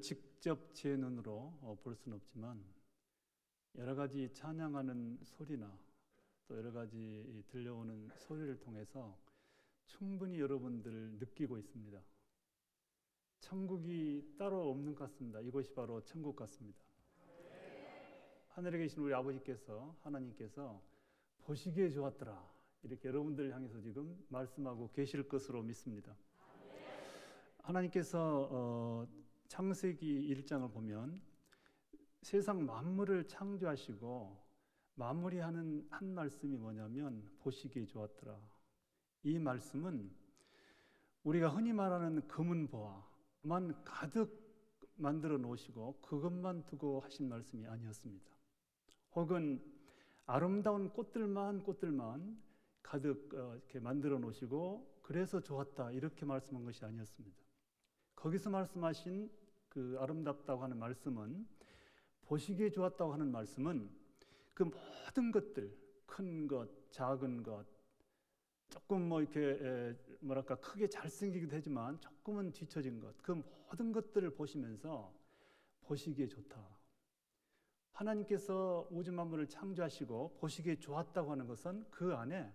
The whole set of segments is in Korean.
직접 제 눈으로 볼 수는 없지만 여러 가지 찬양하는 소리나 또 여러 가지 들려오는 소리를 통해서 충분히 여러분들 느끼고 있습니다. 천국이 따로 없는 것 같습니다. 이곳이 바로 천국 같습니다. 하늘에 계신 우리 아버지께서, 하나님께서 보시기에 좋았더라, 이렇게 여러분들을 향해서 지금 말씀하고 계실 것으로 믿습니다. 하나님께서 창세기 1장을 보면 세상 만물을 창조하시고 마무리하는 한 말씀이 뭐냐면 보시기에 좋았더라. 이 말씀은 우리가 흔히 말하는 금은 보화만 가득 만들어 놓으시고 그것만 두고 하신 말씀이 아니었습니다. 혹은 아름다운 꽃들만 가득 이렇게 만들어 놓으시고 그래서 좋았다, 이렇게 말씀한 것이 아니었습니다. 거기서 말씀하신 그 아름답다고 하는 말씀은, 보시기에 좋았다고 하는 말씀은 그 모든 것들, 큰 것, 작은 것, 조금 이렇게 뭐랄까 크게 잘생기기도 하지만 조금은 뒤처진 것, 그 모든 것들을 보시면서 보시기에 좋다. 하나님께서 우주 만물을 창조하시고 보시기에 좋았다고 하는 것은 그 안에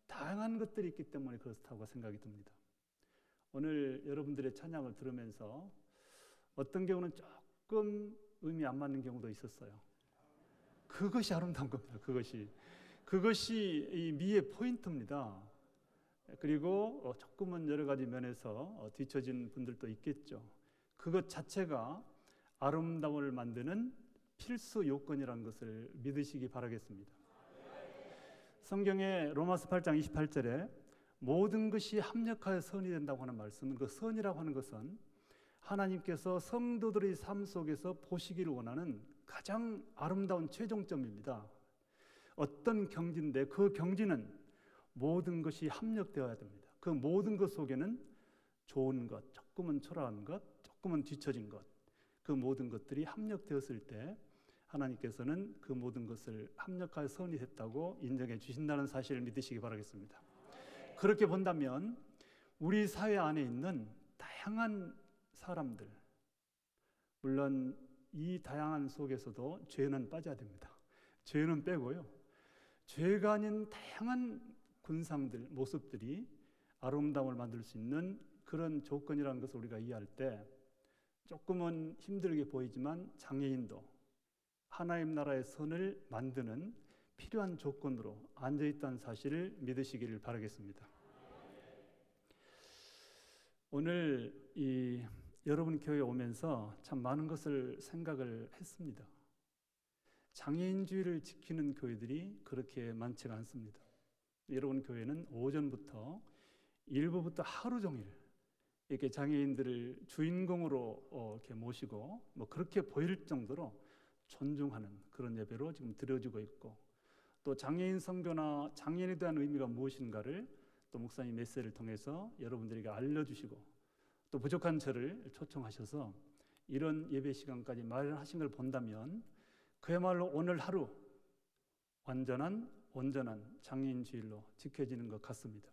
다양한 것들이 있기 때문에 그렇다고 생각이 듭니다. 오늘 여러분들의 찬양을 들으면서 어떤 경우는 조금 의미 안 맞는 경우도 있었어요. 그것이 아름다운 겁니다. 그것이 이 미의 포인트입니다. 그리고 조금은 여러 가지 면에서 뒤처진 분들도 있겠죠. 그것 자체가 아름다움을 만드는 필수 요건이라는 것을 믿으시기 바라겠습니다. 성경의 로마서 8장 28절에 모든 것이 합력하여 선이 된다고 하는 말씀은, 그 선이라고 하는 것은 하나님께서 성도들의 삶 속에서 보시기를 원하는 가장 아름다운 최종점입니다. 어떤 경지인데 그 경지는 모든 것이 합력되어야 됩니다. 그 모든 것 속에는 좋은 것, 조금은 초라한 것, 조금은 뒤처진 것, 그 모든 것들이 합력되었을 때 하나님께서는 그 모든 것을 합력하여 선이 됐다고 인정해 주신다는 사실을 믿으시기 바라겠습니다. 그렇게 본다면 우리 사회 안에 있는 다양한 사람들, 물론 이 다양한 속에서도 죄는 빠져야 됩니다. 죄는 빼고요, 죄가 아닌 다양한 군상들, 모습들이 아름다움을 만들 수 있는 그런 조건이라는 것을 우리가 이해할 때 조금은 힘들게 보이지만 장애인도 하나님 나라의 선을 만드는 필요한 조건으로 앉아있다는 사실을 믿으시기를 바라겠습니다. 오늘 여러분 교회에 오면서 참 많은 것을 생각을 했습니다. 장애인주의를 지키는 교회들이 그렇게 많지가 않습니다. 여러분 교회는 오전부터 일부부터 하루 종일 이렇게 장애인들을 주인공으로 이렇게 모시고 그렇게 보일 정도로 존중하는 그런 예배로 지금 드려지고 있고, 또 장애인 선교나 장애인에 대한 의미가 무엇인가를 또 목사님 메시지를 통해서 여러분들에게 알려주시고, 또 부족한 저를 초청하셔서 이런 예배 시간까지 마련하신 걸 본다면 그야말로 오늘 하루 온전한 장애인 주일로 지켜지는 것 같습니다.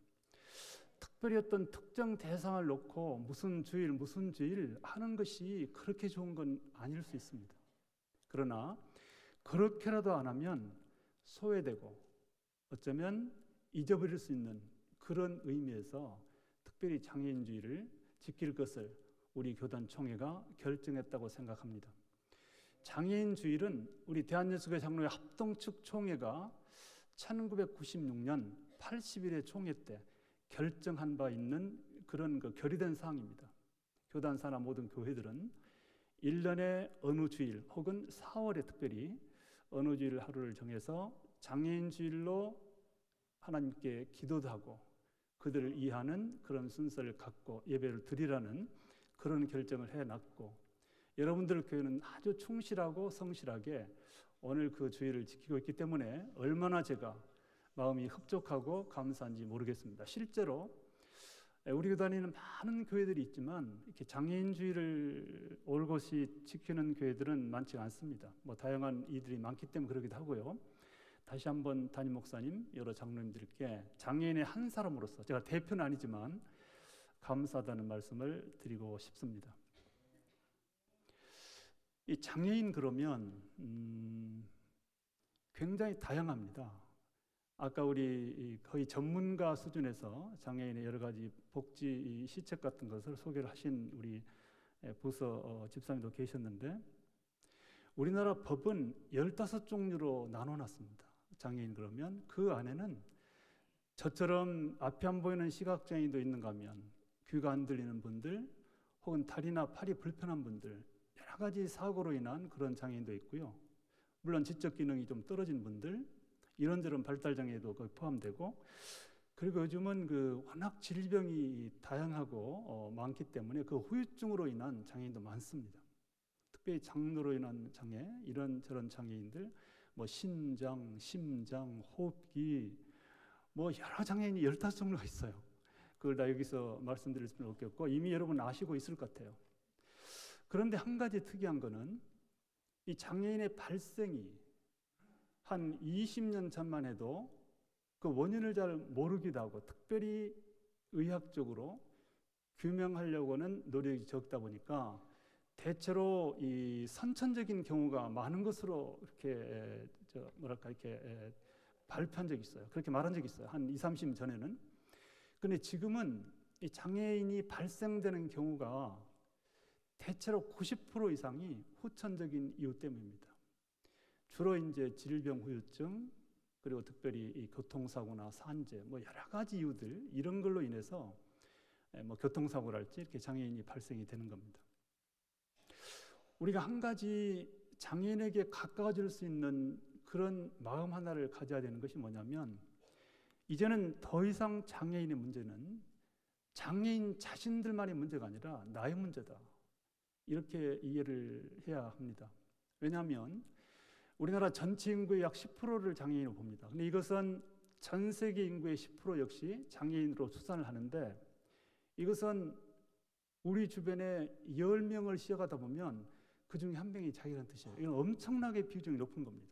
특별히 어떤 특정 대상을 놓고 무슨 주일 하는 것이 그렇게 좋은 건 아닐 수 있습니다. 그러나 그렇게라도 안 하면 소외되고 어쩌면 잊어버릴 수 있는 그런 의미에서 특별히 장애인주의를 지킬 것을 우리 교단 총회가 결정했다고 생각합니다. 장애인주일은 우리 대한예수교회 장로회 합동측 총회가 1996년 80일의 총회 때 결정한 바 있는 그런 결의된 사항입니다. 교단사나 모든 교회들은 1년에 어느 주일 혹은 4월에 특별히 어느 주일 하루를 정해서 장애인 주일로 하나님께 기도도 하고 그들을 이해하는 그런 순서를 갖고 예배를 드리라는 그런 결정을 해놨고, 여러분들 교회는 아주 충실하고 성실하게 오늘 그 주일을 지키고 있기 때문에 얼마나 제가 마음이 흡족하고 감사한지 모르겠습니다. 실제로 우리 교단에는 많은 교회들이 있지만 이렇게 장애인 주일을 올곧이 지키는 교회들은 많지 않습니다. 다양한 이들이 많기 때문에 그러기도 하고요. 다시 한번 담임 목사님, 여러 장로님들께 장애인의 한 사람으로서, 제가 대표는 아니지만 감사하다는 말씀을 드리고 싶습니다. 이 장애인 그러면 굉장히 다양합니다. 아까 우리 거의 전문가 수준에서 장애인의 여러 가지 복지 시책 같은 것을 소개를 하신 우리 부서 집사님도 계셨는데, 우리나라 법은 15종류로 나눠놨습니다. 장애인 그러면 그 안에는 저처럼 앞이 안 보이는 시각장애인도 있는가 하면 귀가 안 들리는 분들, 혹은 다리나 팔이 불편한 분들, 여러 가지 사고로 인한 그런 장애인도 있고요. 물론 지적 기능이 좀 떨어진 분들, 이런저런 발달 장애도 거기 포함되고, 그리고 요즘은 워낙 질병이 다양하고 많기 때문에 그 후유증으로 인한 장애인도 많습니다. 특별히 장로로 인한 장애, 이런저런 장애인들, 뭐 신장, 심장, 호흡기, 뭐 여러 장애인이 15종류가 있어요. 그걸 다 여기서 말씀드릴 수는 없겠고 이미 여러분 아시고 있을 것 같아요. 그런데 한 가지 특이한 거는 이 장애인의 발생이 한 20년 전만 해도 그 원인을 잘 모르기도 하고, 특별히 의학적으로 규명하려고는 노력이 적다 보니까 대체로 이 선천적인 경우가 많은 것으로 이렇게 이렇게 발표한 적이 있어요. 그렇게 말한 적이 있어요. 한 20, 30년 전에는. 근데 지금은 이 장애인이 발생되는 경우가 대체로 90% 이상이 후천적인 이유 때문입니다. 주로 이제 질병 후유증, 그리고 특별히 이 교통사고나 산재, 뭐 여러 가지 이유들, 이런 걸로 인해서 뭐 교통사고랄지 이렇게 장애인이 발생이 되는 겁니다. 우리가 한 가지 장애인에게 가까워질 수 있는 그런 마음 하나를 가져야 되는 것이 뭐냐면, 이제는 더 이상 장애인의 문제는 장애인 자신들만의 문제가 아니라 나의 문제다, 이렇게 이해를 해야 합니다. 왜냐하면 우리나라 전체 인구의 약 10%를 장애인으로 봅니다. 근데 이것은 전 세계 인구의 10% 역시 장애인으로 추산을 하는데, 이것은 우리 주변에 10명을 씌어가다 보면 그 중에 한 명이 자기라는 뜻이에요. 이건 엄청나게 비중이 높은 겁니다.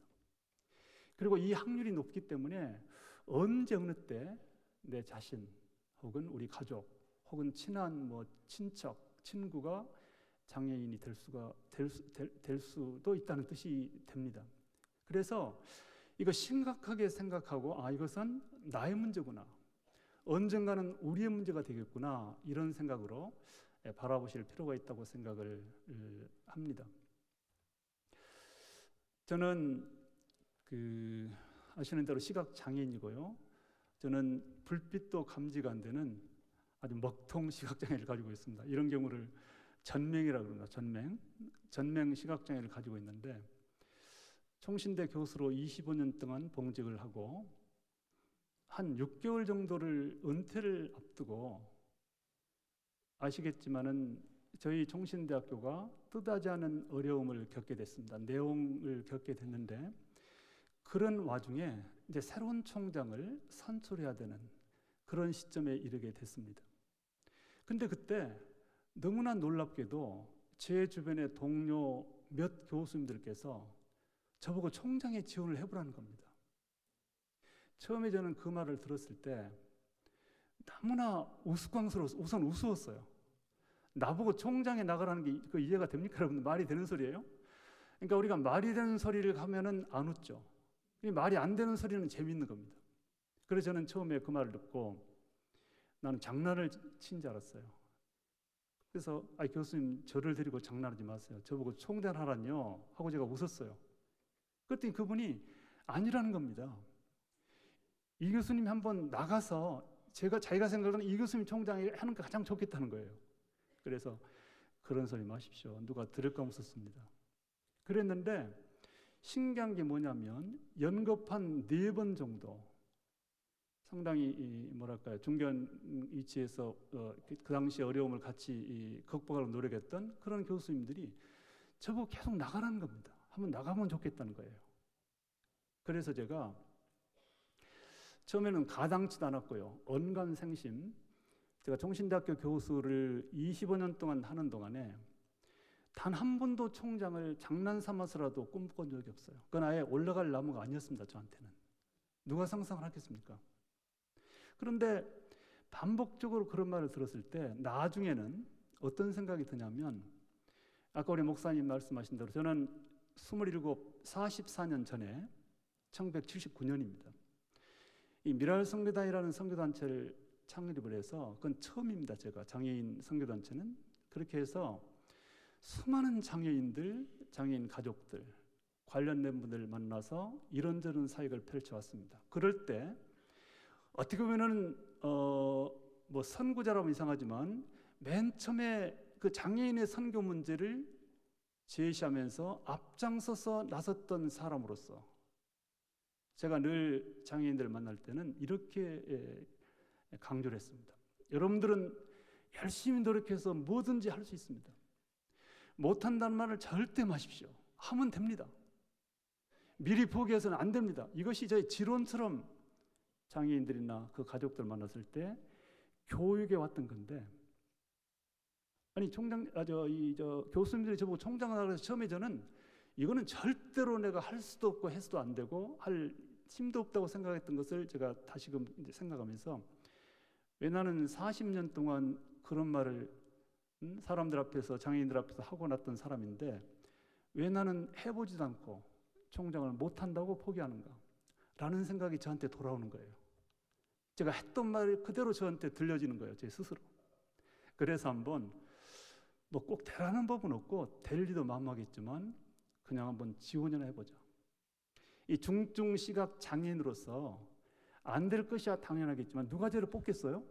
그리고 이 확률이 높기 때문에 언제 어느 때 내 자신 혹은 우리 가족 혹은 친한 친척, 친구가 장애인이 될 수도 있다는 뜻이 됩니다. 그래서 이거 심각하게 생각하고, 이것은 나의 문제구나, 언젠가는 우리의 문제가 되겠구나, 이런 생각으로 바라보실 필요가 있다고 생각을 합니다. 저는 아시는 대로 시각 장애인이고요. 저는 불빛도 감지가 안 되는 아주 먹통 시각 장애를 가지고 있습니다. 이런 경우를 전맹이라고 그럽니다. 전맹 시각 장애를 가지고 있는데, 총신대 교수로 25년 동안 봉직을 하고 한 6개월 정도를 은퇴를 앞두고, 아시겠지만은 저희 총신대학교가 뜻하지 않은 어려움을 겪게 됐습니다. 내용을 겪게 됐는데, 그런 와중에 이제 새로운 총장을 선출해야 되는 그런 시점에 이르게 됐습니다. 근데 그때 너무나 놀랍게도 제 주변의 동료 몇 교수님들께서 저보고 총장에 지원을 해보라는 겁니다. 처음에 저는 그 말을 들었을 때 너무나 우스꽝스러워서 우선 우스웠어요. 나보고 총장에 나가라는 게 그 이해가 됩니까, 여러분? 말이 되는 소리예요? 그러니까 우리가 말이 되는 소리를 하면은 안 웃죠. 말이 안 되는 소리는 재밌는 겁니다. 그래서 저는 처음에 그 말을 듣고 나는 장난을 친 줄 알았어요. 그래서 교수님, 저를 데리고 장난하지 마세요, 저보고 총장 하라뇨 하고 제가 웃었어요. 그랬더니 그분이 아니라는 겁니다. 이 교수님이 한번 나가서 자기가 생각하는 이 교수님 총장이 하는 게 가장 좋겠다는 거예요. 그래서 그런 소리 마십시오, 누가 들을까 웃었습니다. 그랬는데 신기한 게 뭐냐면 연급한 4번 정도 상당히 중견 위치에서 그 당시 어려움을 같이 극복하려고 노력했던 그런 교수님들이 저보고 계속 나가라는 겁니다. 한번 나가면 좋겠다는 거예요. 그래서 제가 처음에는 가당치도 않았고요. 언감생심, 제가 총신대학교 교수를 25년 동안 하는 동안에 단 한 번도 총장을 장난삼아서라도 꿈꿔본 적이 없어요. 그건 아예 올라갈 나무가 아니었습니다, 저한테는. 누가 상상을 하겠습니까? 그런데 반복적으로 그런 말을 들었을 때 나중에는 어떤 생각이 드냐면, 아까 우리 목사님 말씀하신 대로 저는 27, 44년 전에 1979년입니다. 이 미랄 선교단이라는 선교단체를 창립을 해서 그건 처음입니다. 제가 장애인 선교단체는 그렇게 해서 수많은 장애인들, 장애인 가족들, 관련된 분들 만나서 이런저런 사역을 펼쳐왔습니다. 그럴 때 어떻게 보면은 뭐 선구자라면 이상하지만 맨 처음에 그 장애인의 선교 문제를 제시하면서 앞장서서 나섰던 사람으로서 제가 늘 장애인들을 만날 때는 이렇게 강조를 했습니다. 여러분들은 열심히 노력해서 뭐든지 할 수 있습니다. 못한다는 말을 절대 마십시오. 하면 됩니다. 미리 포기해서는 안 됩니다. 이것이 저희 지론처럼 장애인들이나 그 가족들 만났을 때 교육에 왔던 건데, 아니 교수님들이 저보고 총장하라고 해서 처음에 저는 이거는 절대로 내가 할 수도 없고 해서도 안 되고 할 힘도 없다고 생각했던 것을 제가 다시금 이제 생각하면서, 왜 나는 40년 동안 그런 말을 사람들 앞에서, 장애인들 앞에서 하고 났던 사람인데 왜 나는 해보지도 않고 총장을 못한다고 포기하는가 라는 생각이 저한테 돌아오는 거예요. 제가 했던 말 그대로 저한테 들려지는 거예요, 제 스스로. 그래서 한번 뭐 꼭 되라는 법은 없고 될 리도 만만하겠지만 그냥 한번 지원이나 해보자. 이 중증 시각 장애인으로서 안 될 것이야 당연하겠지만 누가 저를 뽑겠어요?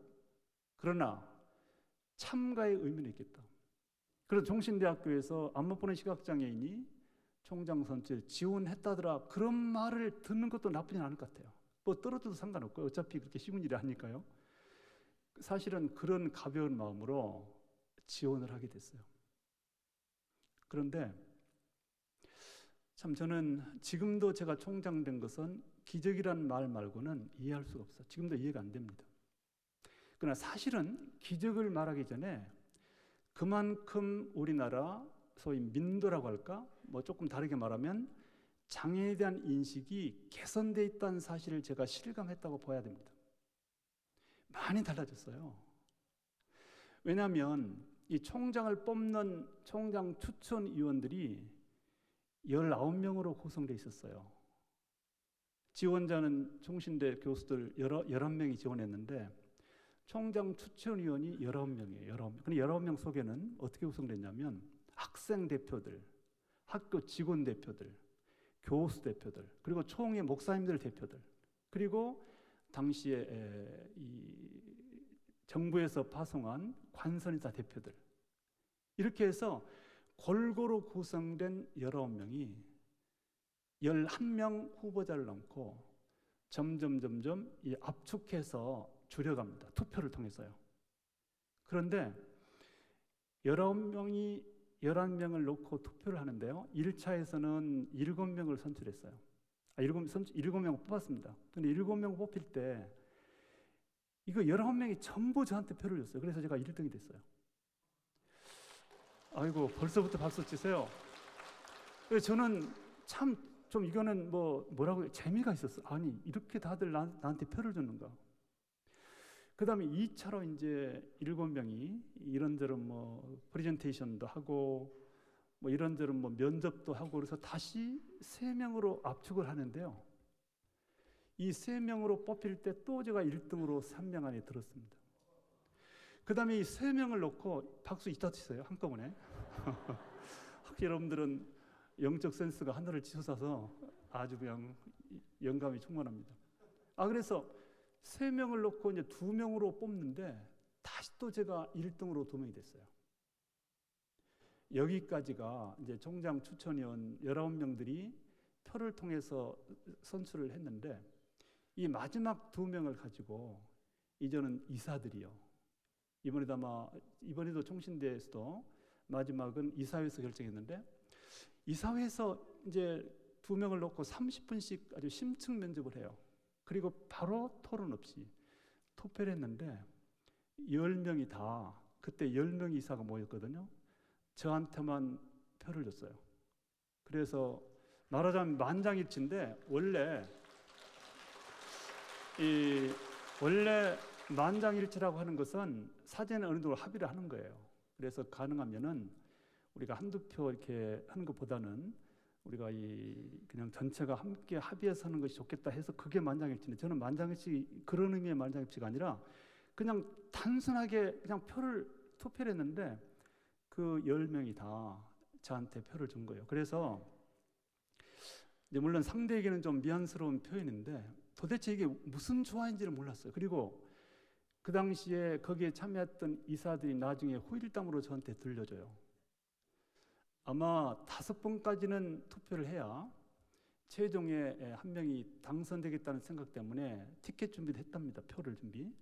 그러나 참가의 의미는 있겠다. 그래서 종신대학교에서 안 못 보는 시각장애인이 총장 선출에 지원했다더라, 그런 말을 듣는 것도 나쁘진 않을 것 같아요. 뭐 떨어져도 상관없고요. 어차피 그렇게 쉬운 일이 아니니까요. 사실은 그런 가벼운 마음으로 지원을 하게 됐어요. 그런데 참 저는 지금도 제가 총장 된 것은 기적이라는 말 말고는 이해할 수가 없어요. 지금도 이해가 안 됩니다. 그러나 사실은 기적을 말하기 전에 그만큼 우리나라 소위 민도라고 할까? 뭐 조금 다르게 말하면 장애에 대한 인식이 개선되어 있다는 사실을 제가 실감했다고 봐야 됩니다. 많이 달라졌어요. 왜냐하면 이 총장을 뽑는 총장 추천위원들이 19명으로 구성되어 있었어요. 지원자는 총신대 교수들 11명이 지원했는데 총장 추천위원이 19명이에요. 19명. 근데 19명 속에는 어떻게 구성됐냐면 학생 대표들, 학교 직원 대표들, 교수 대표들, 그리고 총회 목사님들 대표들, 그리고 당시에 이 정부에서 파송한 관선이사 대표들, 이렇게 해서 골고루 구성된 19명이 11명 후보자를 넘고 점점 이 압축해서 줄여갑니다. 투표를 통해서요. 그런데 11명을 놓고 투표를 하는데요. 1차에서는 7명을 선출했어요. 7명 뽑았습니다. 근데 7명 뽑힐 때 이거 19명이 전부 저한테 표를 줬어요. 그래서 제가 1등이 됐어요. 아이고, 벌써부터 박수 치세요. 저는 참 좀 이거는 뭐라고 재미가 있었어. 아니, 이렇게 다들 나한테 표를 줬는가. 그 다음에 2차로 이제 7명이 이런저런 프레젠테이션도 하고 이런저런 면접도 하고 그래서 다시 3명으로 압축을 하는데요. 이 3명으로 뽑힐 때 또 제가 1등으로 3명 안에 들었습니다. 그 다음에 이 3명을 놓고 박수 이따 치세요, 한꺼번에. 혹시 여러분들은 영적 센스가 하늘을 치솟아서 아주 그냥 영감이 충만합니다. 그래서 3명을 놓고 이제 2명으로 뽑는데 다시 또 제가 1등으로 2명이 됐어요. 여기까지가 이제 총장 추천위원 19명들이 표를 통해서 선출을 했는데 이 마지막 2명을 가지고 이제는 이사들이요. 이번에도 총신대에서도 마지막은 이사회에서 결정했는데 이사회에서 이제 2명을 놓고 30분씩 아주 심층 면접을 해요. 그리고 바로 토론 없이 투표를 했는데 10명이 다, 그때 10명 이사가 모였거든요. 저한테만 표를 줬어요. 그래서 말하자면 만장일치인데 원래 만장일치라고 하는 것은 사전에 어느 정도 합의를 하는 거예요. 그래서 가능하면은 우리가 한두 표 이렇게 하는 것보다는 우리가 그냥 전체가 함께 합의해서 하는 것이 좋겠다 해서 그게 만장일치인데, 저는 만장일치 그런 의미의 만장일치가 아니라 그냥 단순하게 그냥 투표를 했는데 그 10명이 다 저한테 표를 준 거예요. 그래서 이제 물론 상대에게는 좀 미안스러운 표현인데 도대체 이게 무슨 조화인지를 몰랐어요. 그리고 그 당시에 거기에 참여했던 이사들이 나중에 후일담으로 저한테 들려줘요. 아마 5번까지는 투표를 해야 최종에 한 명이 당선되겠다는 생각 때문에 티켓 준비를 했답니다. 표를 준비.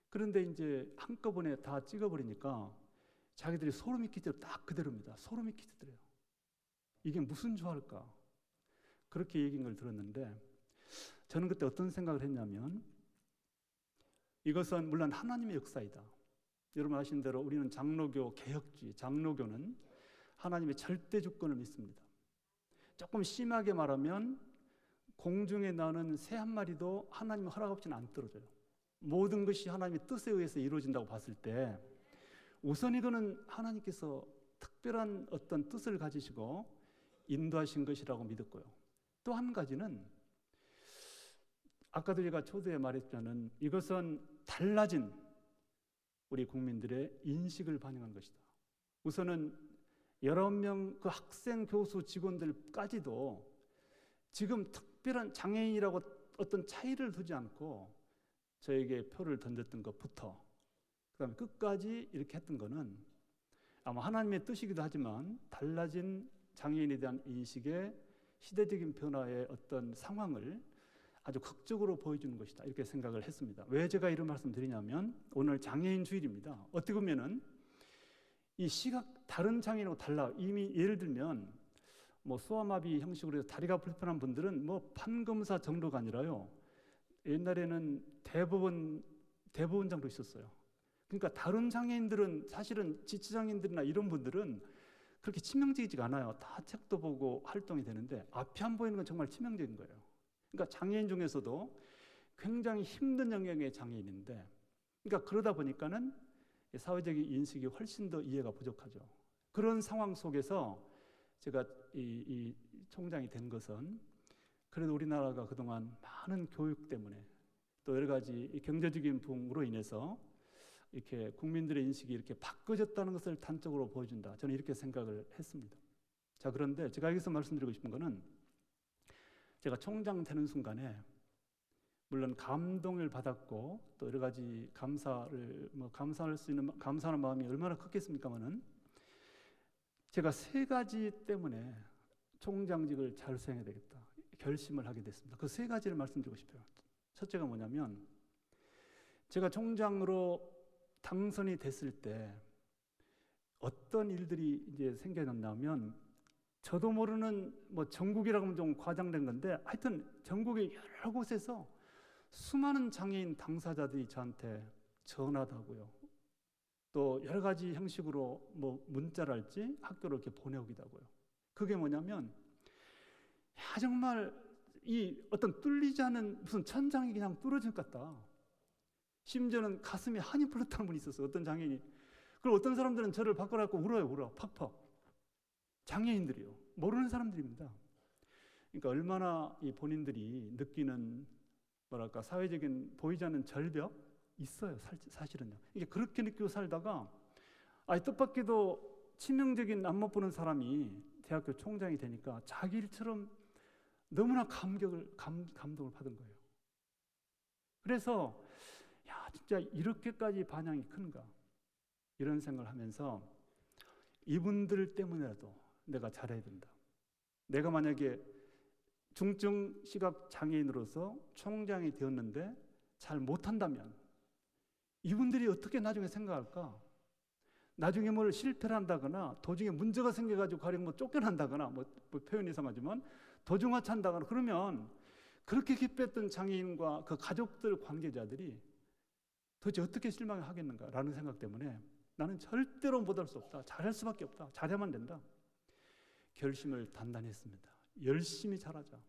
그런데 이제 한꺼번에 다 찍어버리니까 자기들이 소름이 끼치더라고요. 딱 그대로입니다. 소름이 끼치더래요. 이게 무슨 조화일까? 그렇게 얘기한 걸 들었는데, 저는 그때 어떤 생각을 했냐면, 이것은 물론 하나님의 역사이다. 여러분 아시는 대로 우리는 장로교 개혁주의, 장로교는 하나님의 절대 주권을 믿습니다. 조금 심하게 말하면 공중에 나는 새 한 마리도 하나님의 허락 없이는 안 떨어져요. 모든 것이 하나님의 뜻에 의해서 이루어진다고 봤을 때 우선 이거는 하나님께서 특별한 어떤 뜻을 가지시고 인도하신 것이라고 믿었고요. 또 한 가지는 아까도 제가 초대에 말했자는 이것은 달라진 우리 국민들의 인식을 반영한 것이다. 우선은 19명 그 학생, 교수, 직원들까지도 지금 특별한 장애인이라고 어떤 차이를 두지 않고 저에게 표를 던졌던 것부터 그다음에 끝까지 이렇게 했던 거는 아마 하나님의 뜻이기도 하지만 달라진 장애인에 대한 인식의 시대적인 변화의 어떤 상황을 아주 극적으로 보여주는 것이다, 이렇게 생각을 했습니다. 왜 제가 이런 말씀 드리냐면 오늘 장애인 주일입니다. 어떻게 보면은 이 시각 다른 장애인하고 달라. 이미 예를 들면 뭐 소아마비 형식으로 해서 다리가 불편한 분들은 뭐 판검사 정도가 아니라요, 옛날에는 대법원장도 있었어요. 그러니까 다른 장애인들은 사실은 지체장애인들이나 이런 분들은 그렇게 치명적이지가 않아요. 다 책도 보고 활동이 되는데 앞이 안 보이는 건 정말 치명적인 거예요. 그러니까 장애인 중에서도 굉장히 힘든 영역의 장애인인데, 그러니까 그러다 보니까는 사회적인 인식이 훨씬 더 이해가 부족하죠. 그런 상황 속에서 제가 이 총장이 된 것은 그래도 우리나라가 그동안 많은 교육 때문에 또 여러 가지 경제적인 부흥으로 인해서 이렇게 국민들의 인식이 이렇게 바꿔졌다는 것을 단적으로 보여준다, 저는 이렇게 생각을 했습니다. 자, 그런데 제가 여기서 말씀드리고 싶은 거는 제가 총장 되는 순간에 물론 감동을 받았고 또 여러 가지 감사할 수 있는 감사하는 마음이 얼마나 컸겠습니까마는 제가 3가지 때문에 총장직을 잘 수행해야 되겠다 결심을 하게 됐습니다. 그 3가지를 말씀드리고 싶어요. 첫째가 뭐냐면, 제가 총장으로 당선이 됐을 때 어떤 일들이 이제 생겨났냐면, 저도 모르는 뭐 전국이라고 하면 좀 과장된 건데 하여튼 전국의 여러 곳에서 수많은 장애인 당사자들이 저한테 전화도 하고요, 또 여러 가지 형식으로 뭐 문자랄지 학교로 이렇게 보내오기도 하고요. 그게 뭐냐면, 야, 정말 이 어떤 뚫리지 않은 무슨 천장이 그냥 뚫어질 것 같다. 심지어는 가슴에 한이 풀렸다는 분이 있었어요. 어떤 장애인이. 그리고 어떤 사람들은 저를 바꿔갖고 울어 팍팍. 장애인들이요, 모르는 사람들입니다. 그러니까 얼마나 이 본인들이 느끼는 뭐랄까 사회적인 보이지 않는 절벽 있어요. 사실은요. 이게 그렇게 느끼고 살다가 뜻밖에도 치명적인 안 못 보는 사람이 대학교 총장이 되니까 자기 일처럼 너무나 감동을 받은 거예요. 그래서 야, 진짜 이렇게까지 반향이 큰가, 이런 생각을 하면서 이분들 때문에라도 내가 잘해야 된다. 내가 만약에 중증 시각 장애인으로서 총장이 되었는데 잘 못한다면 이분들이 어떻게 나중에 생각할까? 나중에 뭘 실패를 한다거나 도중에 문제가 생겨가지고 가령 뭐 쫓겨난다거나 뭐 표현이 이상하지만 도중하차한다거나 그러면 그렇게 기뻐했던 장애인과 그 가족들 관계자들이 도대체 어떻게 실망을 하겠는가라는 생각 때문에 나는 절대로 못할 수 없다. 잘할 수밖에 없다. 잘해야만 된다. 결심을 단단히 했습니다. 열심히 잘하자.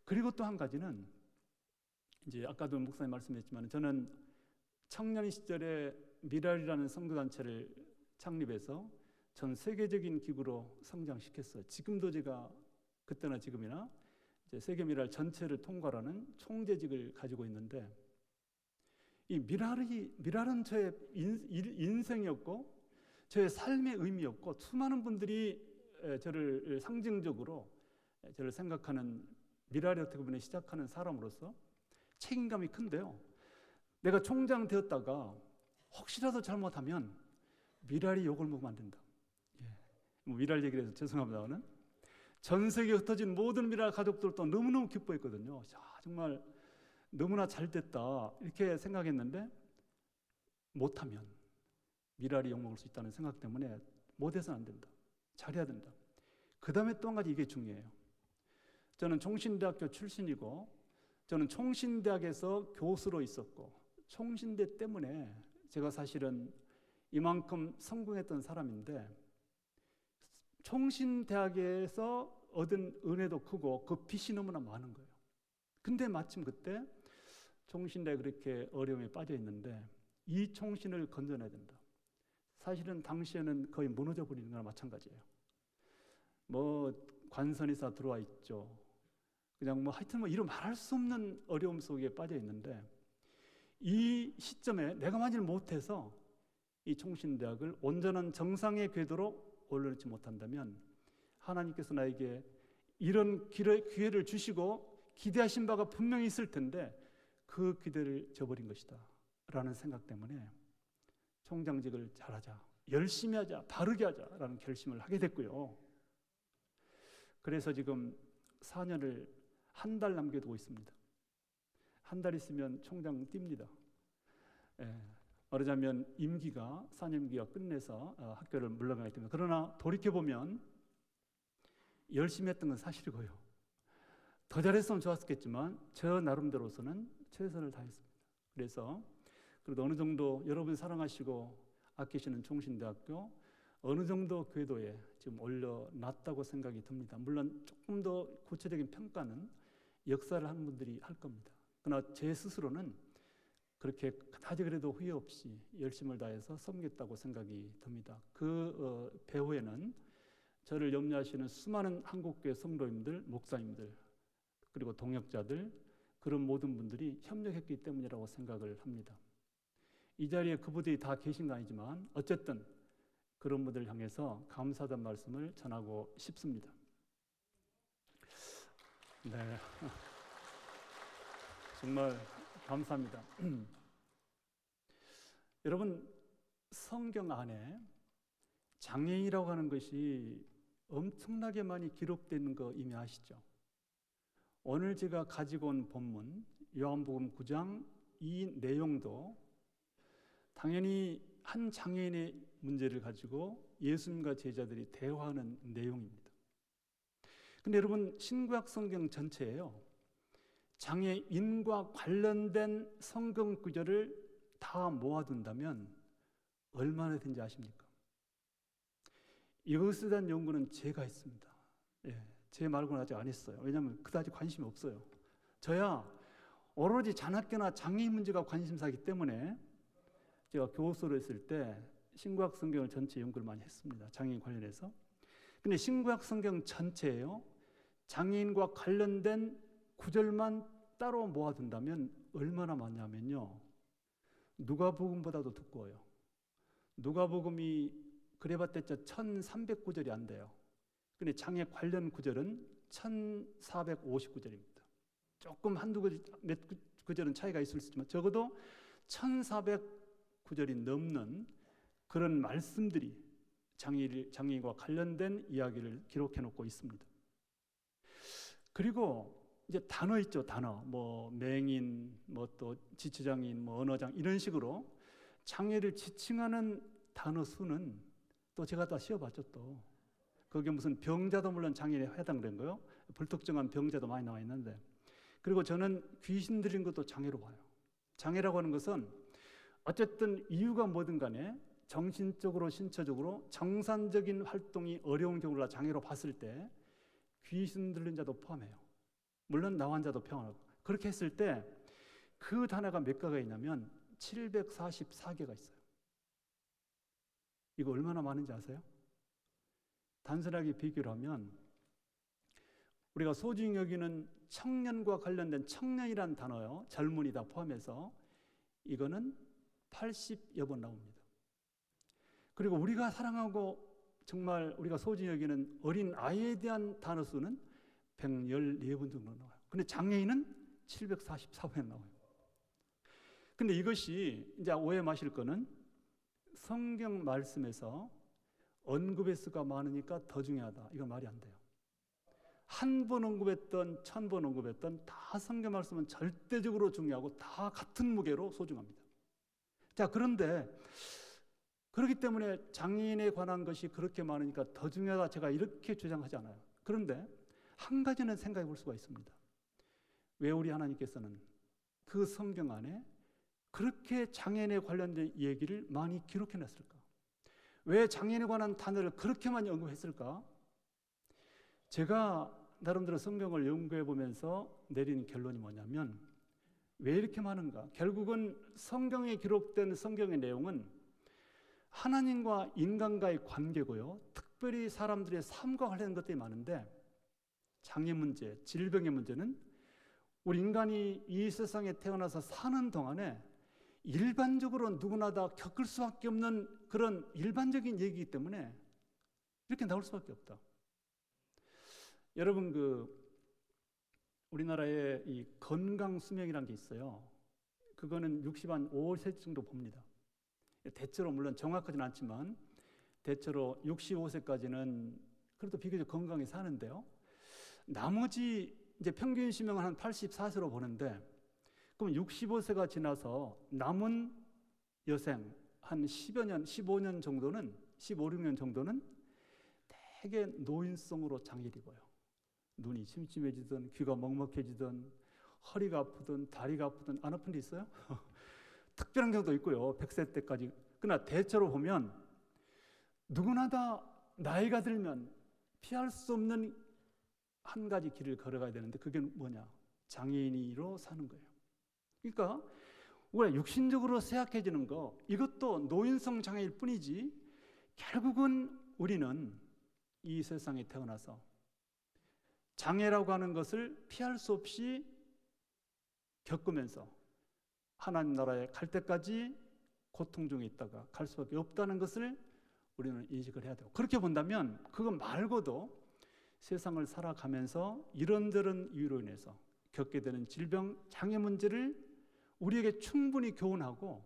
그리고 또 한 가지는 이제 아까도 목사님 말씀했지만 저는 청년 시절에 미랄이라는 선교단체를 창립해서 전 세계적인 기구로 성장시켰어요. 지금도 제가 그때나 지금이나 이제 세계 미랄 전체를 통괄하는 총재직을 가지고 있는데, 이 미랄은 저의 인생이었고 저의 삶의 의미였고, 수많은 분들이 저를 상징적으로 저를 생각하는, 미랄이 어떻게 보면 시작하는 사람으로서 책임감이 큰데요. 내가 총장 되었다가 혹시라도 잘못하면 미랄이 욕을 먹으면 안 된다. 뭐 미랄 얘기를 해서 죄송합니다만, 전 세계에 흩어진 모든 미랄 가족들도 너무너무 기뻐했거든요. 자, 정말 너무나 잘 됐다 이렇게 생각했는데, 못하면 미랄이 욕먹을 수 있다는 생각 때문에 못해서는 안 된다, 잘해야 된다. 그 다음에 또 한 가지, 이게 중요해요. 저는 총신대학교 출신이고, 저는 총신대학에서 교수로 있었고, 총신대 때문에 제가 사실은 이만큼 성공했던 사람인데, 총신대학에서 얻은 은혜도 크고 그 빚이 너무나 많은 거예요. 근데 마침 그때 총신대에 그렇게 어려움에 빠져 있는데, 이 총신을 건져내야 된다. 사실은 당시에는 거의 무너져 버리는 거나 마찬가지예요. 뭐 관선이사 들어와 있죠. 그냥 뭐 하여튼 뭐 이루 말할 수 없는 어려움 속에 빠져 있는데, 이 시점에 내가 만일 못해서 이 총신대학을 온전한 정상의 궤도로 올려놓지 못한다면, 하나님께서 나에게 이런 기회를 주시고 기대하신 바가 분명히 있을 텐데 그 기대를 저버린 것이다 라는 생각 때문에 총장직을 잘하자, 열심히 하자, 바르게 하자라는 결심을 하게 됐고요. 그래서 지금 4년을 한 달 남겨두고 있습니다. 한 달 있으면 총장 뜁니다. 말하자면 임기가 4년 임기가 끝내서 학교를 물러가기 때문에. 그러나 돌이켜보면 열심히 했던 건 사실이고요. 더 잘했으면 좋았겠지만 저 나름대로서는 최선을 다했습니다. 그래서 그래도 어느 정도 여러분 사랑하시고 아끼시는 총신대학교 어느 정도 궤도에 지금 올려놨다고 생각이 듭니다. 물론 조금 더 구체적인 평가는 역사를 하는 분들이 할 겁니다. 그러나 제 스스로는 그렇게 그다지 그래도 후회 없이 열심을 다해서 섬겼다고 생각이 듭니다. 그 배후에는 저를 염려하시는 수많은 한국교회 성도님들, 목사님들, 그리고 동역자들, 그런 모든 분들이 협력했기 때문이라고 생각을 합니다. 이 자리에 그분들이 다 계신 거 아니지만 어쨌든 그런 분들을 향해서 감사하다는 말씀을 전하고 싶습니다. 네, 정말 감사합니다. 여러분, 성경 안에 장애인이라고 하는 것이 엄청나게 많이 기록되는 거 이미 아시죠? 오늘 제가 가지고 온 본문 요한복음 9장 이 내용도 당연히 한 장애인의 문제를 가지고 예수님과 제자들이 대화하는 내용입니다. 근데 여러분, 신구약 성경 전체에요, 장애인과 관련된 성경 구절을 다 모아둔다면 얼마나 되는지 아십니까? 이것에 대한 연구는 제가 했습니다. 제 말고는 아직 안 했어요. 왜냐하면 그다지 관심이 없어요. 저야 오로지 잔학교나 장애인 문제가 관심사이기 때문에 제가 교수로 했을 때 신구약 성경을 전체 연구를 많이 했습니다. 장애인 관련해서. 근데 신구약 성경 전체에요, 장애인과 관련된 구절만 따로 모아둔다면 얼마나 많냐면요, 누가복음보다도 두꺼워요. 누가복음이 그래봤자 1300구절이 안 돼요. 근데 장애 관련 구절은 1450구절입니다. 조금 몇 구절은 차이가 있을 수 있지만 적어도 1400구절이 넘는 그런 말씀들이 장애인과 관련된 이야기를 기록해 놓고 있습니다. 그리고 이제 단어 있죠, 단어. 뭐 맹인, 뭐 또 지체장애인, 뭐 언어장, 이런 식으로 장애를 지칭하는 단어 수는 또 제가 다 씌워봤죠. 또 그게 무슨 병자도 물론 장애에 해당된 거요, 불특정한 병자도 많이 나와 있는데, 그리고 저는 귀신 들린 것도 장애로 봐요. 장애라고 하는 것은 어쨌든 이유가 뭐든 간에 정신적으로 신체적으로 정상적인 활동이 어려운 경우를 장애로 봤을 때 귀신 들린 자도 포함해요. 물론 나 환자도 포함하고. 그렇게 했을 때 그 단어가 몇 개가 있냐면 744개가 있어요. 이거 얼마나 많은지 아세요? 단순하게 비교를 하면 우리가 소중히 여기는 청년과 관련된 청년이란 단어요, 젊은이다 포함해서 이거는 80여 번 나옵니다. 그리고 우리가 사랑하고 정말 우리가 소중히 여기는 어린 아이에 대한 단어 수는 114번 정도 나와요. 근데 장애인은 744번 나와요. 근데 이것이 이제 오해 마실 거는 성경 말씀에서 언급의 수가 많으니까 더 중요하다. 이건 말이 안 돼요. 한 번 언급했던 1000번 언급했던 다 성경 말씀은 절대적으로 중요하고 다 같은 무게로 소중합니다. 자, 그런데 그렇기 때문에 장애인에 관한 것이 그렇게 많으니까 더 중요하다 제가 이렇게 주장하지 않아요. 그런데 한 가지는 생각해 볼 수가 있습니다. 왜 우리 하나님께서는 그 성경 안에 그렇게 장애인에 관련된 얘기를 많이 기록해 놨을까? 왜 장애인에 관한 단어를 그렇게 많이 언급했을까? 제가 나름대로 성경을 연구해 보면서 내리는 결론이 뭐냐면 왜 이렇게 많은가? 결국은 성경에 기록된 성경의 내용은 하나님과 인간과의 관계고요. 특별히 사람들의 삶과 관련된 것들이 많은데 장애 문제, 질병의 문제는 우리 인간이 이 세상에 태어나서 사는 동안에 일반적으로 누구나 다 겪을 수밖에 없는 그런 일반적인 얘기이기 때문에 이렇게 나올 수밖에 없다. 여러분 우리나라에 이 건강 수명이라는 게 있어요. 그거는 65세 정도 봅니다. 대체로 물론 정확하지는 않지만 대체로 65세까지는 그래도 비교적 건강히 사는데요. 나머지 이제 평균 수명은 한 84세로 보는데 그럼 65세가 지나서 남은 여생 한 10여 년, 15년 정도는 15, 16년 정도는 되게 노인성으로 장애를 입어요. 눈이 침침해지든 귀가 먹먹해지든 허리가 아프든 다리가 아프든 안 아픈 데 있어요? 특별한 경우도 있고요. 100세 때까지. 그러나 대체로 보면 누구나 다 나이가 들면 피할 수 없는 한 가지 길을 걸어가야 되는데 그게 뭐냐? 장애인으로 사는 거예요. 그러니까 우리가 육신적으로 쇠약해지는 거 이것도 노인성 장애일 뿐이지 결국은 우리는 이 세상에 태어나서 장애라고 하는 것을 피할 수 없이 겪으면서 하나님 나라에 갈 때까지 고통 중에 있다가 갈 수밖에 없다는 것을 우리는 인식을 해야 되고 그렇게 본다면 그거 말고도 세상을 살아가면서 이런저런 이유로 인해서 겪게 되는 질병, 장애 문제를 우리에게 충분히 교훈하고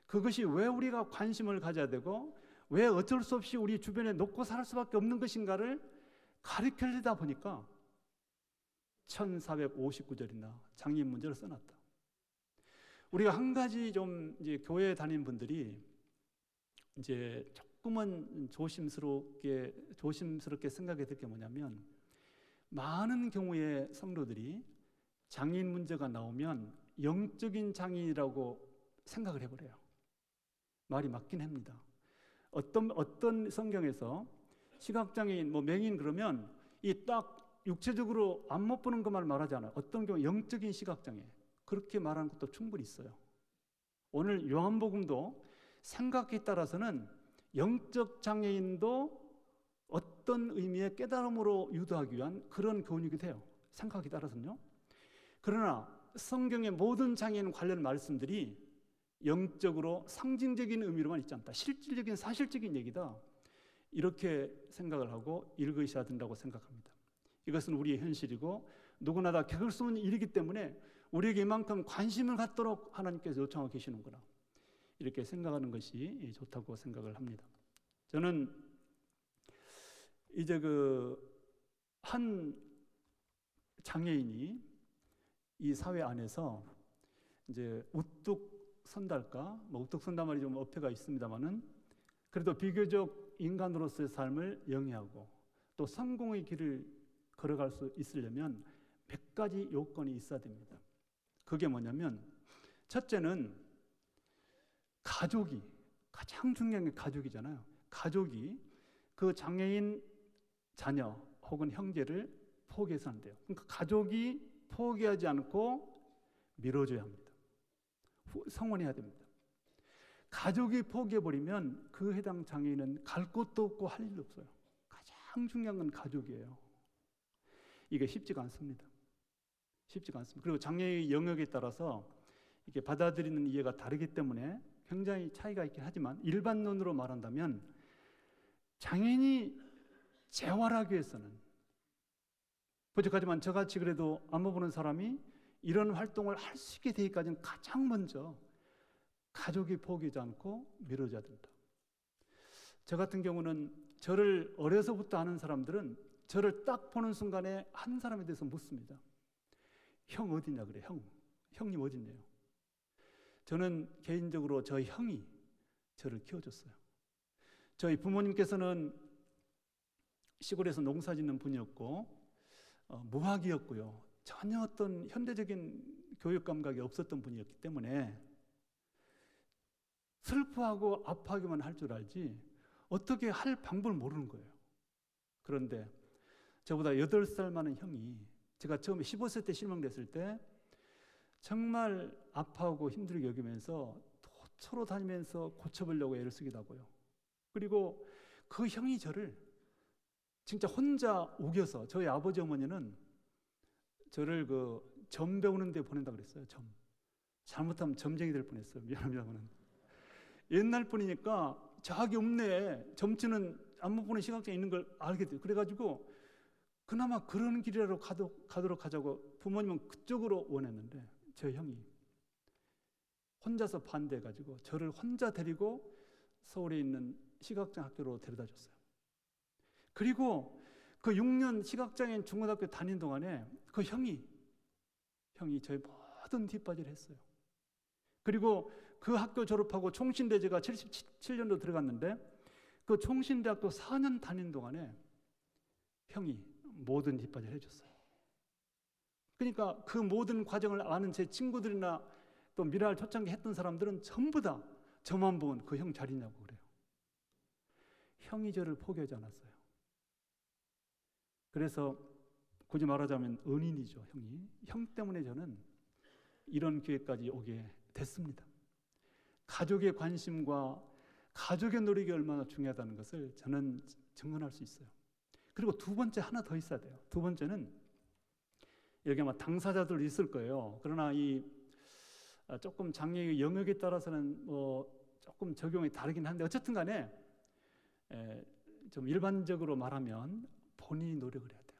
그것이 왜 우리가 관심을 가져야 되고 왜 어쩔 수 없이 우리 주변에 놓고 살 수밖에 없는 것인가를 가르치려다 보니까 1459절이나 장애인 문제를 써놨다. 우리가 한 가지 좀 이제 교회에 다니는 분들이 이제 조금은 조심스럽게 생각이 들 게 뭐냐면 많은 경우에 성도들이 장애인 문제가 나오면 영적인 장애인이라고 생각을 해버려요. 말이 맞긴 합니다. 어떤 성경에서 시각장애인, 맹인 그러면 이 딱 육체적으로 안 못 보는 것만 말하지 않아요. 어떤 경우 영적인 시각장애 그렇게 말하는 것도 충분히 있어요. 오늘 요한복음도 생각에 따라서는 영적 장애인도 어떤 의미의 깨달음으로 유도하기 위한 그런 교훈이기도 해요. 생각에 따라서는요. 그러나 성경의 모든 장애인 관련 말씀들이 영적으로 상징적인 의미로만 있지 않다. 실질적인 사실적인 얘기다. 이렇게 생각을 하고 읽으셔야 된다고 생각합니다. 이것은 우리의 현실이고 누구나 다 겪을 수 있는 일이기 때문에 우리에게 이만큼 관심을 갖도록 하나님께서 요청하고 계시는구나. 이렇게 생각하는 것이 좋다고 생각을 합니다. 저는 이제 한 장애인이 이 사회 안에서 이제 우뚝 선달까? 우뚝 선다 말이 좀 어폐가 있습니다만은 그래도 비교적 인간으로서의 삶을 영위하고 또 성공의 길을 걸어갈 수 있으려면 몇 가지 요건이 있어야 됩니다. 그게 뭐냐면 첫째는 가족이 가장 중요한 게 가족이잖아요. 가족이 그 장애인 자녀 혹은 형제를 포기해서는 안 돼요. 그러니까 가족이 포기하지 않고 밀어줘야 합니다. 성원해야 됩니다. 가족이 포기해버리면 그 해당 장애인은 갈 곳도 없고 할 일도 없어요. 가장 가장 중요한 건 가족이에요. 이게 쉽지가 않습니다. 쉽지가 않습니다. 그리고 장애의 영역에 따라서 이게 받아들이는 이해가 다르기 때문에 굉장히 차이가 있긴 하지만 일반론으로 말한다면 장애인이 재활하기 위해서는 부족하지만 저같이 그래도 안무 보는 사람이 이런 활동을 할 수 있게 되기까지는 가장 먼저 가족이 포기하지 않고 미뤄져야 된다. 저 같은 경우는 저를 어려서부터 아는 사람들은 저를 딱 보는 순간에 한 사람에 대해서 묻습니다. 형 어디냐 그래. 형님 어디냐요. 저는 개인적으로 저희 형이 저를 키워줬어요. 저희 부모님께서는 시골에서 농사 짓는 분이었고 무학이었고요. 전혀 어떤 현대적인 교육 감각이 없었던 분이었기 때문에 슬퍼하고 아파하기만 할 줄 알지 어떻게 할 방법을 모르는 거예요. 그런데 저보다 8살 많은 형이 제가 처음에 15세 때 실명됐을 때 정말 아파하고 힘들게 여기면서 도초로 다니면서 고쳐보려고 애를 쓰기도 하고요. 그리고 그 형이 저를 진짜 혼자 우겨서 저희 아버지 어머니는 저를 점 배우는 데 보낸다고 그랬어요. 잘못하면 점쟁이 될 뻔했어요. 미안합니다만. 옛날 분이니까 저기 읍내에 점치는 안무 보는 시각장애 있는 걸 알게 돼요. 그래가지고 그나마 그런 길이라도 가도록 하자고 부모님은 그쪽으로 원했는데 저 형이 혼자서 반대해가지고 저를 혼자 데리고 서울에 있는 시각장애 학교로 데려다 줬어요. 그리고 그 6년 시각장애인 중고등학교 다닌 동안에 그 형이 저의 모든 뒷바지를 했어요. 그리고 그 학교 졸업하고 총신대 제가 77년도 들어갔는데 그 총신대학교 4년 다닌 동안에 형이 모든 뒷바지를 해줬어요. 그러니까 그 모든 과정을 아는 제 친구들이나 또 미랄 초창기 했던 사람들은 전부 다 저만 보면 그 형 잘 있냐고 그래요. 형이 저를 포기하지 않았어요. 그래서 굳이 말하자면 은인이죠, 형이. 형 때문에 저는 이런 기회까지 오게 됐습니다. 가족의 관심과 가족의 노력이 얼마나 중요하다는 것을 저는 증언할 수 있어요. 그리고 두 번째 하나 더 있어야 돼요. 두 번째는 여기 아마 당사자들 있을 거예요. 그러나 이 조금 장애의 영역에 따라서는 조금 적용이 다르긴 한데 어쨌든 간에 좀 일반적으로 말하면 본인이 노력을 해야 돼요.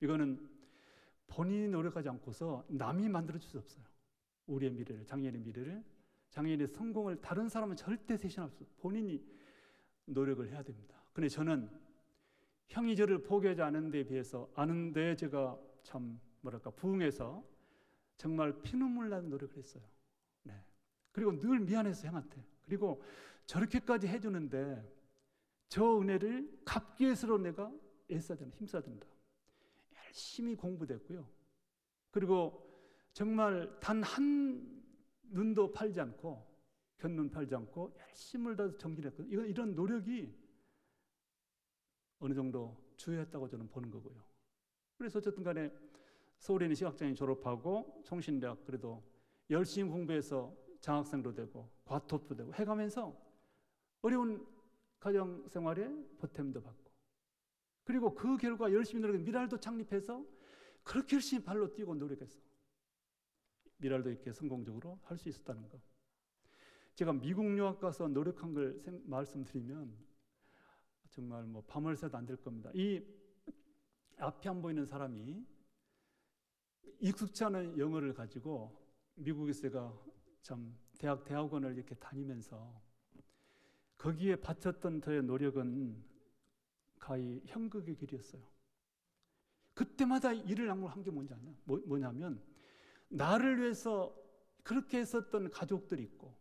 이거는 본인이 노력하지 않고서 남이 만들어줄 수 없어요. 우리의 미래를, 장애인의 미래를, 장애인의 성공을 다른 사람은 절대 대신할 수 없어요. 본인이 노력을 해야 됩니다. 근데 저는 형이 저를 포기하지 않은 데에 비해서 아는데 제가 참 부응해서 정말 피눈물 나는 노력을 했어요. 네. 그리고 늘 미안해서 형한테. 그리고 저렇게까지 해주는데 저 은혜를 갚기 위해서 내가 애써야 된다, 힘써야 된다. 열심히 공부됐고요. 그리고 정말 단 한 눈도 팔지 않고 견눈 팔지 않고 열심을 다해서 정진했거든요. 이런 노력이 어느 정도 주요했다고 저는 보는 거고요. 그래서 어쨌든 간에 서울에 있는 시각장애인 졸업하고 총신대학 그래도 열심히 공부해서 장학생도 되고 과톱도 되고 해가면서 어려운 가정생활에 보탬도 받고 그리고 그 결과 열심히 노력해서 미랄도 창립해서 그렇게 열심히 발로 뛰고 노력해서 미랄도 이렇게 성공적으로 할 수 있었다는 거. 제가 미국 유학 가서 노력한 걸 말씀드리면 정말 밤을 새도 안 될 겁니다. 이 앞이 안 보이는 사람이 익숙치 않은 영어를 가지고 미국에서 제가 참 대학원을 이렇게 다니면서 거기에 바쳤던 저의 노력은 가히 형극의 길이었어요. 그때마다 일을 한 게 뭐냐면 나를 위해서 그렇게 했었던 가족들이 있고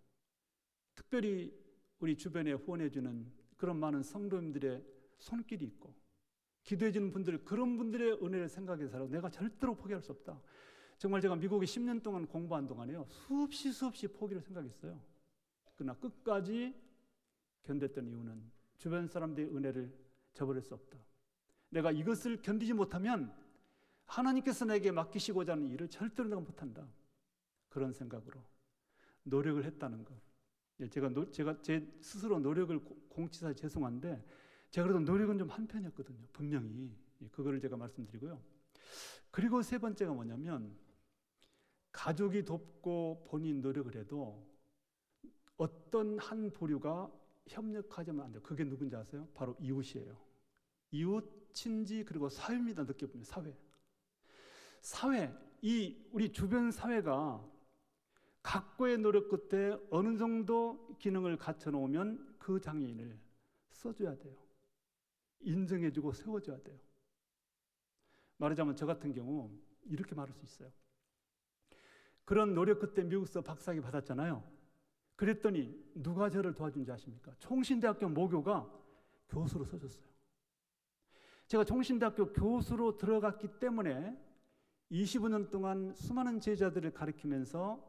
특별히 우리 주변에 후원해주는 그런 많은 성도님들의 손길이 있고 기도해주는 분들, 그런 분들의 은혜를 생각해서 내가 절대로 포기할 수 없다. 정말 제가 미국에 10년 동안 공부한 동안에요 수없이 포기를 생각했어요. 그러나 끝까지 견뎠던 이유는 주변 사람들의 은혜를 저버릴 수 없다. 내가 이것을 견디지 못하면 하나님께서 내게 맡기시고자 하는 일을 절대로 내가 못한다. 그런 생각으로 노력을 했다는 것. 제가 제 스스로 노력을 공치사 죄송한데 제가 그래도 노력은 좀 한 편이었거든요. 분명히. 그거를 제가 말씀드리고요. 그리고 세 번째가 뭐냐면 가족이 돕고 본인 노력을 해도 어떤 한 부류가 협력하자면 안 돼요. 그게 누군지 아세요? 바로 이웃이에요. 이웃, 친지, 그리고 사회입니다. 늦게 보면 사회, 우리 주변 사회가 각고의 노력 끝에 어느 정도 기능을 갖춰 놓으면 그 장애인을 써줘야 돼요. 인정해주고 세워줘야 돼요. 말하자면 저 같은 경우 이렇게 말할 수 있어요. 그런 노력 끝에 미국서 박사학위 받았잖아요. 그랬더니 누가 저를 도와준지 아십니까? 총신대학교 모교가 교수로 써줬어요. 제가 총신대학교 교수로 들어갔기 때문에 25년 동안 수많은 제자들을 가르치면서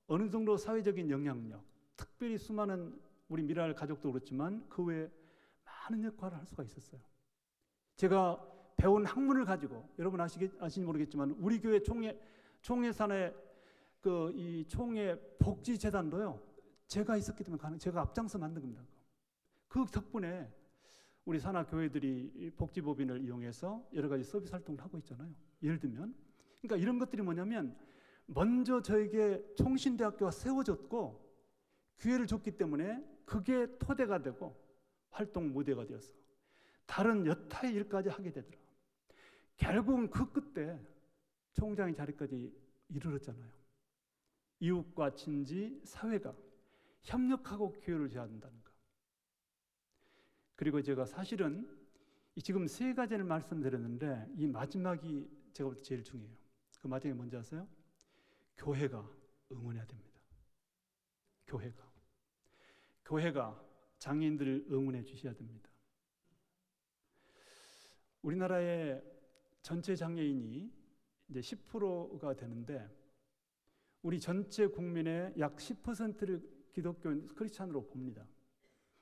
어느 정도 사회적인 영향력, 특별히 수많은 우리 미랄 가족도 그렇지만 그 외에 많은 역할을 할 수가 있었어요. 제가 배운 학문을 가지고 여러분 아시는지 모르겠지만 우리 교회 총회산에 이 총회 복지재단도요. 제가 있었기 때문에 제가 앞장서 만든 겁니다. 그 덕분에 우리 산하 교회들이 복지법인을 이용해서 여러 가지 서비스 활동을 하고 있잖아요. 예를 들면 그러니까 이런 것들이 뭐냐면 먼저 저에게 총신대학교가 세워졌고 기회를 줬기 때문에 그게 토대가 되고 활동 무대가 되어서 다른 여타의 일까지 하게 되더라고요. 결국은 그 끝에 총장의 자리까지 이르렀잖아요. 이웃과 친지, 사회가 협력하고 기회를 줘야 된다는 거. 그리고 제가 사실은 지금 세 가지를 말씀드렸는데 이 마지막이 제가 볼 때 제일 중요해요. 그 마지막이 뭔지 아세요? 교회가 응원해야 됩니다. 교회가 장애인들을 응원해 주셔야 됩니다. 우리나라의 전체 장애인이 이제 10%가 되는데 우리 전체 국민의 약 10%를 기독교 크리스찬으로 봅니다.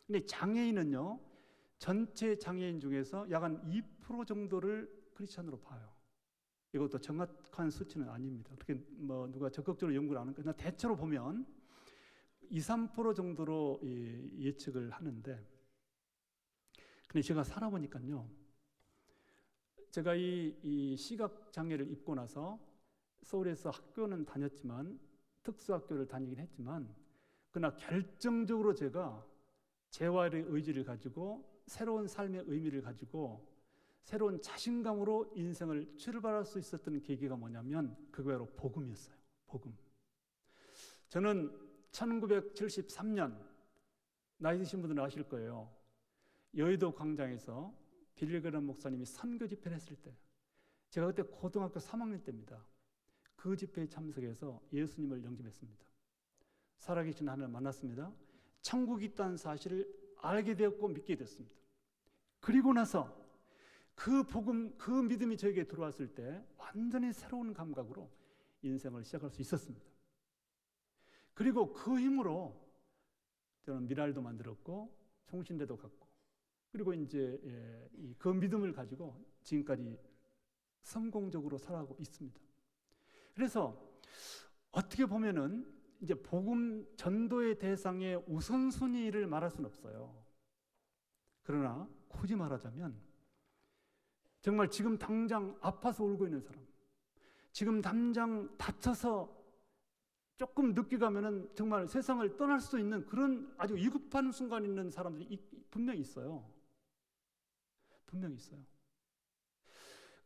근데 장애인은요, 전체 장애인 중에서 약 한 2% 정도를 크리스찬으로 봐요. 이것도 정확한 수치는 아닙니다. 어떻게 누가 적극적으로 연구를 안 하는 거나 대체로 보면 2~3% 정도로 예측을 하는데, 근데 제가 살아보니까요, 제가 이 시각 장애를 입고 나서 서울에서 학교는 다녔지만 특수학교를 다니긴 했지만 그러나 결정적으로 제가 재활의 의지를 가지고 새로운 삶의 의미를 가지고 새로운 자신감으로 인생을 출발할 수 있었던 계기가 뭐냐면 그거 바로 복음이었어요. 복음. 저는 1973년 나이 드신 분들은 아실 거예요. 여의도 광장에서 빌리그람 목사님이 선교 집회를 했을 때 제가 그때 고등학교 3학년 때입니다. 그 집회에 참석해서 예수님을 영접했습니다. 살아계신 하나님을 만났습니다. 천국이 있다는 사실을 알게 되었고 믿게 됐습니다. 그리고 나서 그 복음, 그 믿음이 저에게 들어왔을 때 완전히 새로운 감각으로 인생을 시작할 수 있었습니다. 그리고 그 힘으로 저는 미랄도 만들었고 총신대도 갔고 그리고 이제 그 믿음을 가지고 지금까지 성공적으로 살아가고 있습니다. 그래서 어떻게 보면은 이제 복음 전도의 대상의 우선순위를 말할 수는 없어요. 그러나 굳이 말하자면 정말 지금 당장 아파서 울고 있는 사람, 지금 당장 다쳐서 조금 늦게 가면은 정말 세상을 떠날 수 있는 그런 아주 위급한 순간에 있는 사람들이 분명히 있어요. 분명히 있어요.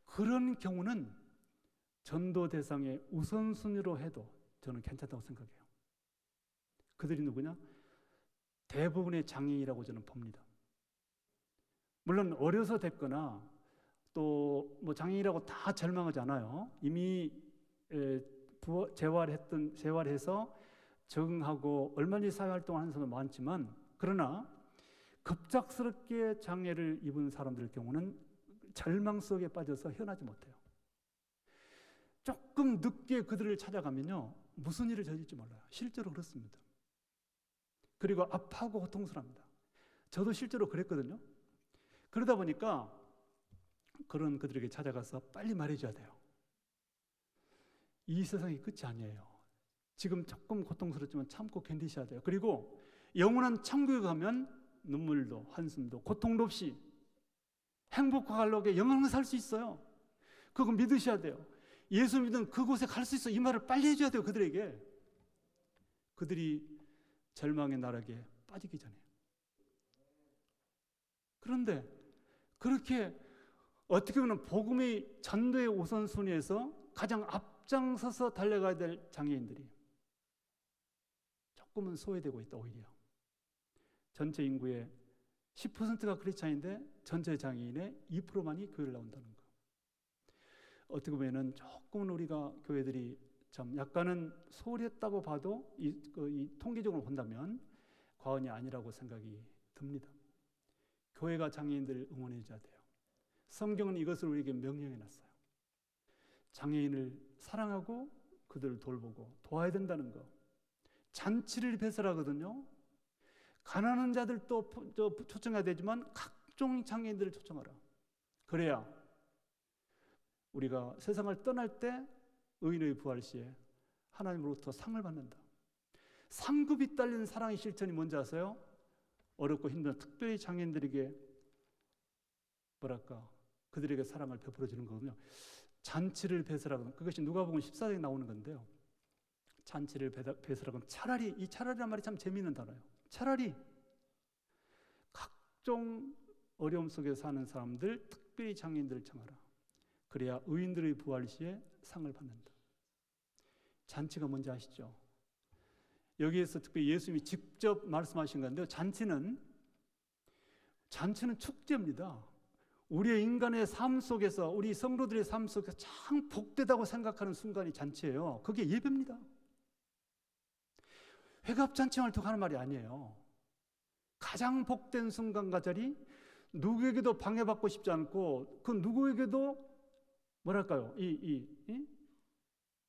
그런 경우는 전도 대상의 우선순위로 해도 저는 괜찮다고 생각해요. 그들이 누구냐? 대부분의 장애인이라고 저는 봅니다. 물론 어려서 됐거나 또 뭐 장애인이라고 다 절망하지 않아요. 이미 재활해서 적응하고 얼마든지 사회활동을 하는 사람도 많지만 그러나 급작스럽게 장애를 입은 사람들 경우는 절망 속에 빠져서 헤어나지 못해요. 조금 늦게 그들을 찾아가면요 무슨 일을 저질지 몰라요. 실제로 그렇습니다. 그리고 아파하고 고통스럽습니다. 저도 실제로 그랬거든요. 그러다 보니까 그런 그들에게 찾아가서 빨리 말해줘야 돼요. 이 세상이 끝이 아니에요. 지금 조금 고통스럽지만 참고 견디셔야 돼요. 그리고 영원한 천국에 가면 눈물도 한숨도 고통도 없이 행복과 갈록에 영원히 살 수 있어요. 그거 믿으셔야 돼요. 예수 믿으면 그곳에 갈 수 있어. 이 말을 빨리 해줘야 돼요. 그들에게. 그들이 절망의 나락에 빠지기 전에. 그런데 그렇게 어떻게 보면 복음의 전도의 우선순위에서 가장 앞장서서 달려가야 될 장애인들이 조금은 소외되고 있다. 오히려 전체 인구의 10%가 크리스찬인데 전체 장애인의 2%만이 교회를 나온다는 거. 어떻게 보면은 조금은 우리가 교회들이 참 약간은 소홀했다고 봐도 이 통계적으로 본다면 과언이 아니라고 생각이 듭니다. 교회가 장애인들을 응원해 줘야 돼요. 성경은 이것을 우리에게 명령해 놨어요. 장애인을 사랑하고 그들을 돌보고 도와야 된다는 거. 잔치를 배설하거든요. 가난한 자들도 초청해야 되지만 각종 장애인들을 초청하라. 그래야 우리가 세상을 떠날 때 의인의 부활 시에 하나님으로부터 상을 받는다. 상급이 딸리는 사랑의 실천이 뭔지 아세요? 어렵고 힘든 특별히 장애인들에게 그들에게 사랑을 베풀어 주는 거거든요. 잔치를 배설하거든. 그것이 누가복음 14장에 나오는 건데요. 잔치를 배설하거든. 차라리, 이 차라리란 말이 참 재미있는 단어예요. 차라리 각종 어려움 속에 사는 사람들, 특별히 장애인들을 청하라. 그래야 의인들의 부활 시에 상을 받는다. 잔치가 뭔지 아시죠? 여기에서 특별히 예수님이 직접 말씀하신 건데요. 잔치는 축제입니다. 우리의 인간의 삶 속에서, 우리 성도들의 삶 속에서 참 복되다고 생각하는 순간이 잔치예요. 그게 예배입니다. 회갑잔치만 하는 말이 아니에요. 가장 복된 순간과 자리, 누구에게도 방해받고 싶지 않고 그 누구에게도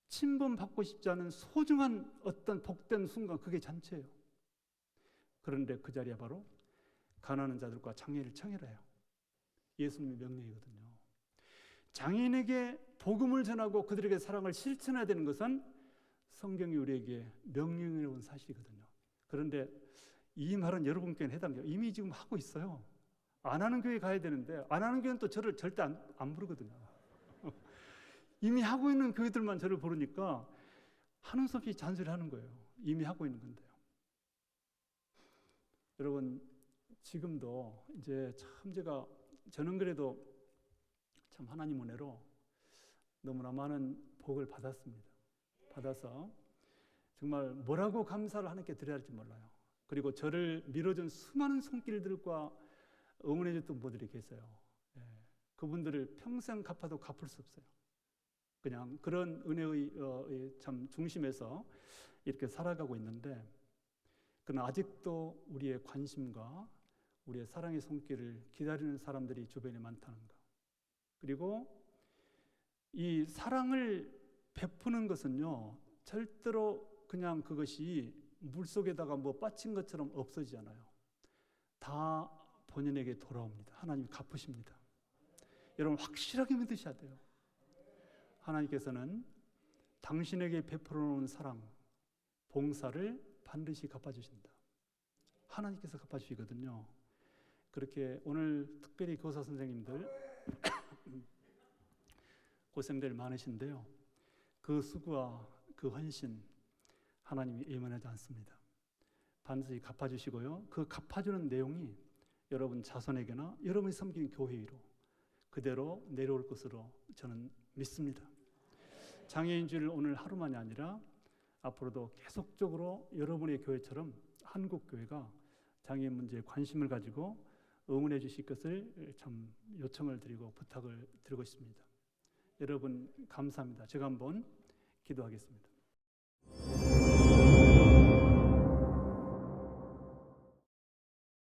침범받고 싶지 않은 소중한 어떤 복된 순간, 그게 잔치예요. 그런데 그 자리에 바로 가난한 자들과 장애인을 청해라 해요. 예수님의 명령이거든요. 장애인에게 복음을 전하고 그들에게 사랑을 실천해야 되는 것은 성경이 우리에게 명령해 온 사실이거든요. 그런데 이 말은 여러분께는 해당돼요. 이미 지금 하고 있어요. 안 하는 교회 가야 되는데 안 하는 교회는 또 저를 절대 안 부르거든요. 이미 하고 있는 교회들만 저를 부르니까 하는 수 없이 잔소리하는 거예요. 이미 하고 있는 건데요. 여러분, 지금도 이제 참 저는 그래도 참 하나님 은혜로 너무나 많은 복을 받았습니다. 받아서 정말 뭐라고 감사를 하나님께 드려야 할지 몰라요. 그리고 저를 밀어준 수많은 손길들과 응원해줬던 분들이 계세요. 그분들을 평생 갚아도 갚을 수 없어요. 그냥 그런 은혜의 참 중심에서 이렇게 살아가고 있는데, 그러나 아직도 우리의 관심과 우리의 사랑의 손길을 기다리는 사람들이 주변에 많다는 것. 그리고 이 사랑을 베푸는 것은요, 절대로 그냥 그것이 물속에다가 빠친 것처럼 없어지잖아요. 다 본인에게 돌아옵니다. 하나님이 갚으십니다. 여러분 확실하게 믿으셔야 돼요. 하나님께서는 당신에게 베풀어 놓은 사랑, 봉사를 반드시 갚아주신다. 하나님께서 갚아주시거든요. 그렇게 오늘 특별히 교사 선생님들 고생들 많으신데요. 그 수고와 그 헌신 하나님이 외면하지 않습니다. 반드시 갚아주시고요. 그 갚아주는 내용이 여러분 자손에게나 여러분이 섬기는 교회 위로 그대로 내려올 것으로 저는 믿습니다. 장애인주의를 오늘 하루만이 아니라 앞으로도 계속적으로 여러분의 교회처럼 한국교회가 장애인 문제에 관심을 가지고 응원해 주실 것을 참 요청을 드리고 부탁을 드리고 싶습니다. 여러분 감사합니다. 제가 한번 기도하겠습니다.